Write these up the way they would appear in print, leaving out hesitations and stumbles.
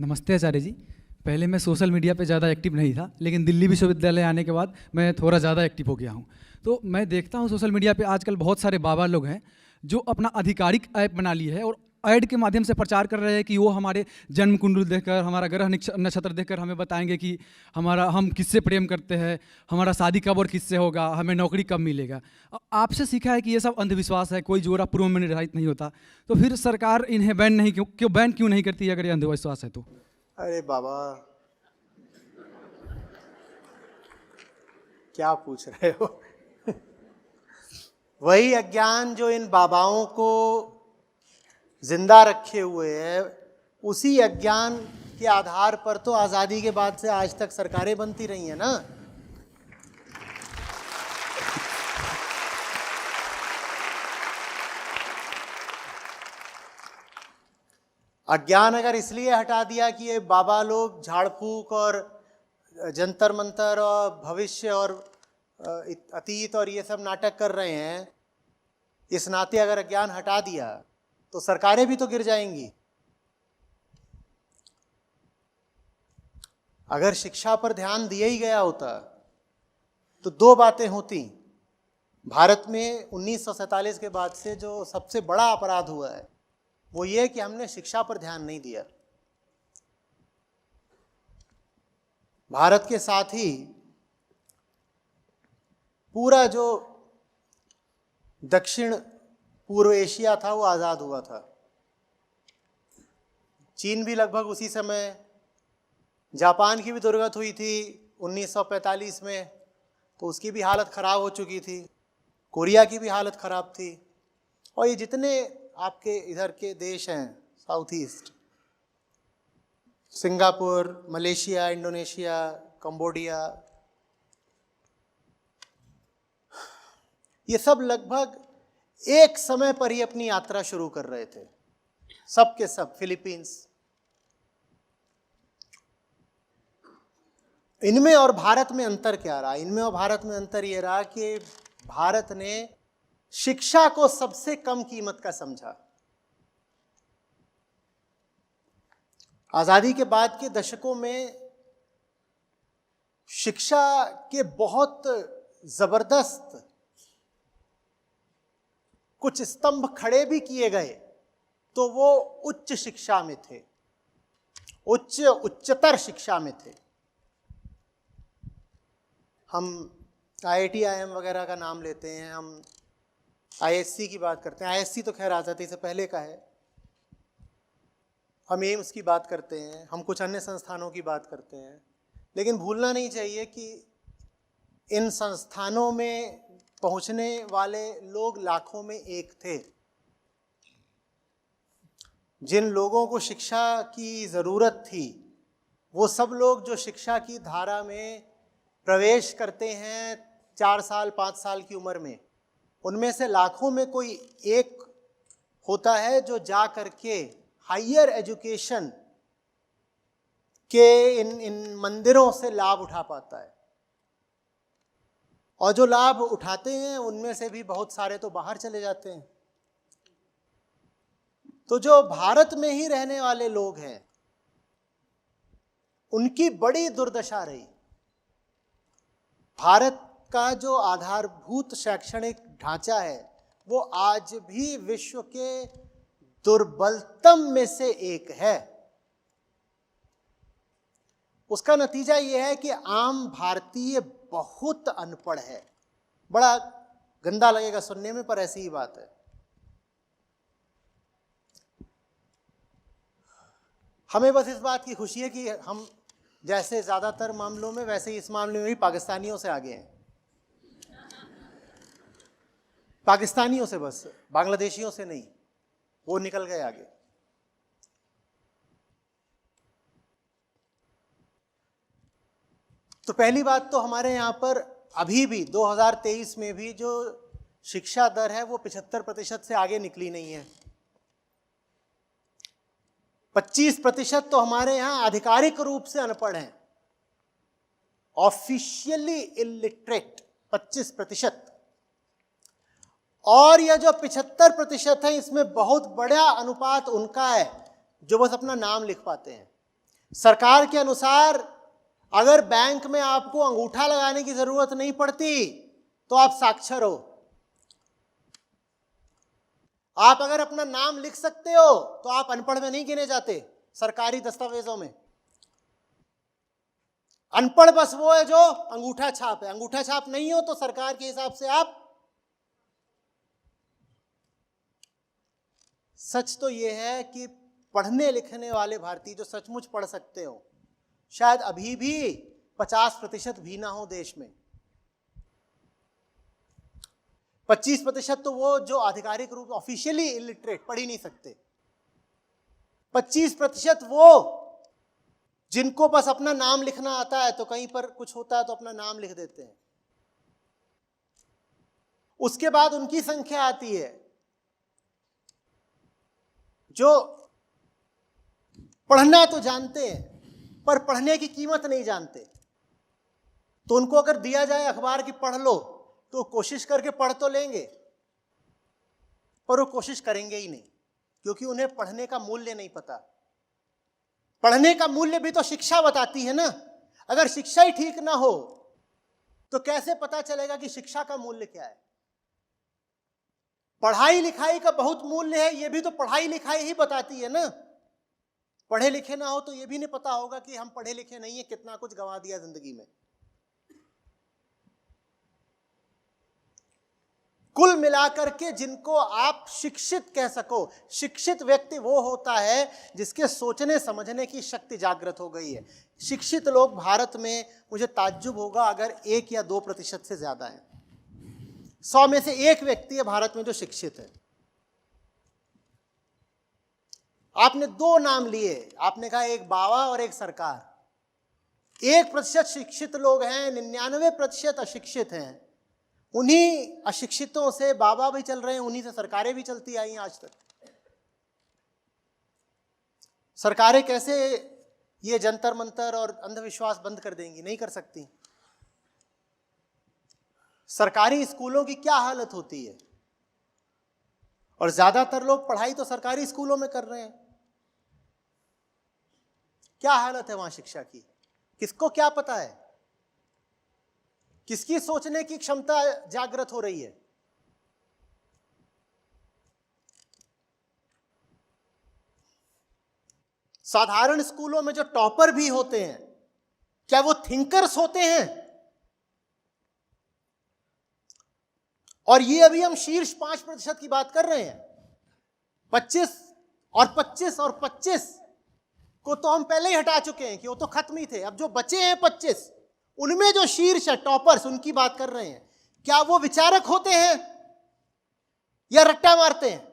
नमस्ते आचार्य जी। पहले मैं सोशल मीडिया पे ज़्यादा एक्टिव नहीं था, लेकिन दिल्ली विश्वविद्यालय आने के बाद मैं थोड़ा ज़्यादा एक्टिव हो गया हूँ। तो मैं देखता हूँ सोशल मीडिया पे आजकल बहुत सारे बाबा लोग हैं जो अपना आधिकारिक ऐप बना लिए है और ऐड के माध्यम से प्रचार कर रहे हैं कि वो हमारे जन्म कुंडली देखकर, हमारा ग्रह नक्षत्र देखकर हमें बताएंगे कि हम किससे प्रेम करते हैं, हमारा शादी कब और किससे होगा, हमें नौकरी कब मिलेगा। आपसे सीखा है कि ये सब अंधविश्वास है, कोई जोड़ा पूर्व में निर्धारित नहीं होता। तो फिर सरकार इन्हें बैन क्यों नहीं करती है अगर ये अंधविश्वास है तो? अरे बाबा, क्या पूछ रहे हो? वही अज्ञान जो इन बाबाओं को जिंदा रखे हुए है, उसी अज्ञान के आधार पर तो आजादी के बाद से आज तक सरकारें बनती रही हैं ना। अज्ञान अगर इसलिए हटा दिया कि ये बाबा लोग झाड़ फूक और जंतर मंतर और भविष्य और अतीत और ये सब नाटक कर रहे हैं, इस नाते अगर अज्ञान हटा दिया तो सरकारें भी तो गिर जाएंगी। अगर शिक्षा पर ध्यान दिया ही गया होता तो दो बातें होती। भारत में 1947 के बाद से जो सबसे बड़ा अपराध हुआ है वो ये कि हमने शिक्षा पर ध्यान नहीं दिया। भारत के साथ ही पूरा जो दक्षिण पूर्व एशिया था वो आज़ाद हुआ था। चीन भी लगभग उसी समय, जापान की भी दुर्गत हुई थी 1945 में, तो उसकी भी हालत ख़राब हो चुकी थी। कोरिया की भी हालत ख़राब थी। और ये जितने आपके इधर के देश हैं south east, Singapore, Malaysia, Indonesia, Cambodia, ये सब लगभग एक समय पर ही अपनी यात्रा शुरू कर रहे थे, सब के सब। फिलीपींस, इनमें और भारत में अंतर क्या रहा? इनमें और भारत में अंतर ये रहा कि भारत ने शिक्षा को सबसे कम कीमत का समझा। आजादी के बाद के दशकों में शिक्षा के बहुत जबरदस्त कुछ स्तंभ खड़े भी किए गए, तो वो उच्च शिक्षा में थे, उच्चतर शिक्षा में थे। हम IIT IIM वगैरह का नाम लेते हैं, हम ISC की बात करते हैं। ISC तो खैर आज़ादी से पहले का है। हम एम्स की बात करते हैं, हम कुछ अन्य संस्थानों की बात करते हैं, लेकिन भूलना नहीं चाहिए कि इन संस्थानों में पहुंचने वाले लोग लाखों में एक थे। जिन लोगों को शिक्षा की ज़रूरत थी, वो सब लोग जो शिक्षा की धारा में प्रवेश करते हैं 4 साल 5 साल की उम्र में, उनमें से लाखों में कोई एक होता है जो जा करके हायर एजुकेशन के इन मंदिरों से लाभ उठा पाता है। और जो लाभ उठाते हैं उनमें से भी बहुत सारे तो बाहर चले जाते हैं। तो जो भारत में ही रहने वाले लोग हैं उनकी बड़ी दुर्दशा रही। भारत का जो आधारभूत शैक्षणिक ढांचा है वो आज भी विश्व के दुर्बलतम में से एक है। उसका नतीजा यह है कि आम भारतीय बहुत अनपढ़ है। बड़ा गंदा लगेगा सुनने में, पर ऐसी ही बात है। हमें बस इस बात की खुशी है कि हम जैसे ज्यादातर मामलों में, वैसे ही इस मामले में भी पाकिस्तानियों से आगे हैं। पाकिस्तानियों से, बस बांग्लादेशियों से नहीं, वो निकल गए आगे। तो पहली बात तो हमारे यहाँ पर अभी भी 2023 में भी जो शिक्षा दर है वो 75% से आगे निकली नहीं है। 25% तो हमारे यहाँ आधिकारिक रूप से अनपढ़ हैं, ऑफिशियली इलिटरेट 25%। और यह जो 75% है, इसमें बहुत बड़ा अनुपात उनका है जो बस अपना नाम लिख पाते हैं। सरकार के अनुसार अगर बैंक में आपको अंगूठा लगाने की जरूरत नहीं पड़ती तो आप साक्षर हो। आप अगर अपना नाम लिख सकते हो तो आप अनपढ़ में नहीं गिने जाते सरकारी दस्तावेजों में। अनपढ़ बस वो है जो अंगूठा छाप है। अंगूठा छाप नहीं हो तो सरकार के हिसाब से आप। सच तो यह है कि पढ़ने लिखने वाले भारतीय जो सचमुच पढ़ सकते हो शायद अभी भी 50% भी ना हो देश में। 25% तो वो जो आधिकारिक रूप ऑफिशियली इलिटरेट, पढ़ ही नहीं सकते। 25% वो जिनको बस अपना नाम लिखना आता है, तो कहीं पर कुछ होता है तो अपना नाम लिख देते हैं। उसके बाद उनकी संख्या आती है जो पढ़ना तो जानते हैं पर पढ़ने की कीमत नहीं जानते। तो उनको अगर दिया जाए अखबार की पढ़ लो तो कोशिश करके पढ़ तो लेंगे पर वो कोशिश करेंगे ही नहीं, क्योंकि उन्हें पढ़ने का मूल्य नहीं पता। पढ़ने का मूल्य भी तो शिक्षा बताती है ना। अगर शिक्षा ही ठीक ना हो तो कैसे पता चलेगा कि शिक्षा का मूल्य क्या है। पढ़ाई लिखाई का बहुत मूल्य है, ये भी तो पढ़ाई लिखाई ही बताती है ना। पढ़े लिखे ना हो तो ये भी नहीं पता होगा कि हम पढ़े लिखे नहीं है, कितना कुछ गंवा दिया जिंदगी में। कुल मिलाकर के जिनको आप शिक्षित कह सको, शिक्षित व्यक्ति वो होता है जिसके सोचने समझने की शक्ति जागृत हो गई है। शिक्षित लोग भारत में, मुझे ताज्जुब होगा अगर 1 या 2% से ज्यादा है। 100 में से 1 व्यक्ति है भारत में जो शिक्षित है। आपने 2 नाम लिए, आपने कहा एक बाबा और एक सरकार। 1% शिक्षित लोग हैं, 99% अशिक्षित हैं। उन्हीं अशिक्षितों से बाबा भी चल रहे हैं, उन्हीं से सरकारें भी चलती आई आज तक। सरकारें कैसे ये जंतर मंतर और अंधविश्वास बंद कर देंगी? नहीं कर सकती। सरकारी स्कूलों की क्या हालत होती है, और ज्यादातर लोग पढ़ाई तो सरकारी स्कूलों में कर रहे हैं। क्या हालत है वहां शिक्षा की? किसको क्या पता है? किसकी सोचने की क्षमता जागृत हो रही है? साधारण स्कूलों में जो टॉपर भी होते हैं, क्या वो थिंकर्स होते हैं? और ये अभी हम शीर्ष 5% की बात कर रहे हैं। 25 और 25 और 25 को तो हम पहले ही हटा चुके हैं कि वो तो खत्म ही थे। अब जो बचे हैं 25, उनमें जो शीर्ष है, टॉपर्स, उनकी बात कर रहे हैं। क्या वो विचारक होते हैं या रट्टा मारते हैं?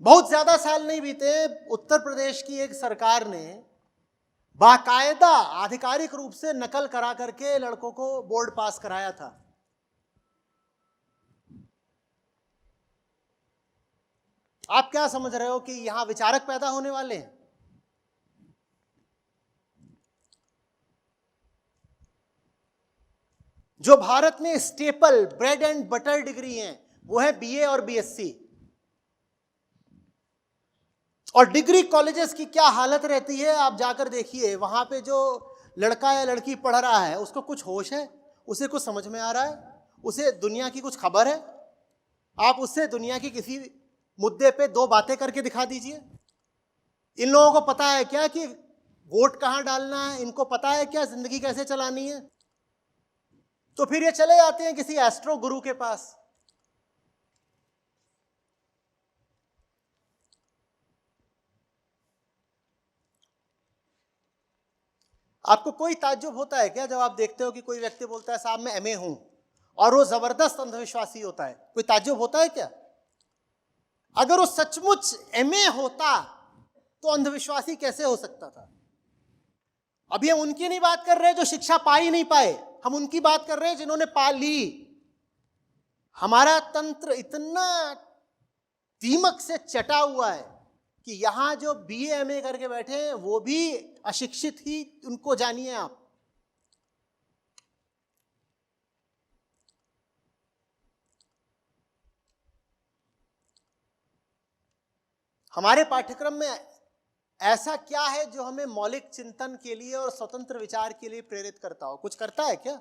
बहुत ज्यादा साल नहीं बीते, उत्तर प्रदेश की एक सरकार ने बाकायदा आधिकारिक रूप से नकल करा करके लड़कों को बोर्ड पास कराया था। आप क्या समझ रहे हो कि यहां विचारक पैदा होने वाले हैं? जो भारत में staple bread and butter degree हैं वो है बीए और बीएससी। और डिग्री कॉलेजेस की क्या हालत रहती है आप जाकर देखिए। वहां पे जो लड़का या लड़की पढ़ रहा है उसको कुछ होश है, उसे कुछ समझ में आ रहा है, उसे दुनिया की कुछ खबर है। आप उससे दुनिया की किसी मुद्दे पे 2 बातें करके दिखा दीजिए। इन लोगों को पता है क्या कि वोट कहां डालना है? इनको पता है क्या जिंदगी कैसे चलानी है? तो फिर ये चले जाते हैं किसी एस्ट्रो गुरु के पास। आपको कोई ताज्जुब होता है क्या जब आप देखते हो कि कोई व्यक्ति बोलता है साहब मैं एमए हूं, और वो जबरदस्त अंधविश्वासी होता है? कोई ताज्जुब होता है क्या? अगर वो सचमुच एमए होता तो अंधविश्वासी कैसे हो सकता था? अभी हम उनकी नहीं बात कर रहे जो शिक्षा पा ही नहीं पाए, हम उनकी बात कर रहे हैं जिन्होंने पा ली। हमारा तंत्र इतना दीमक से चटा हुआ है कि यहां जो बीए एमए करके बैठे हैं वो भी अशिक्षित ही उनको जानिए आप। हमारे पाठ्यक्रम में ऐसा क्या है जो हमें मौलिक चिंतन के लिए और स्वतंत्र विचार के लिए प्रेरित करता हो? कुछ करता है क्या?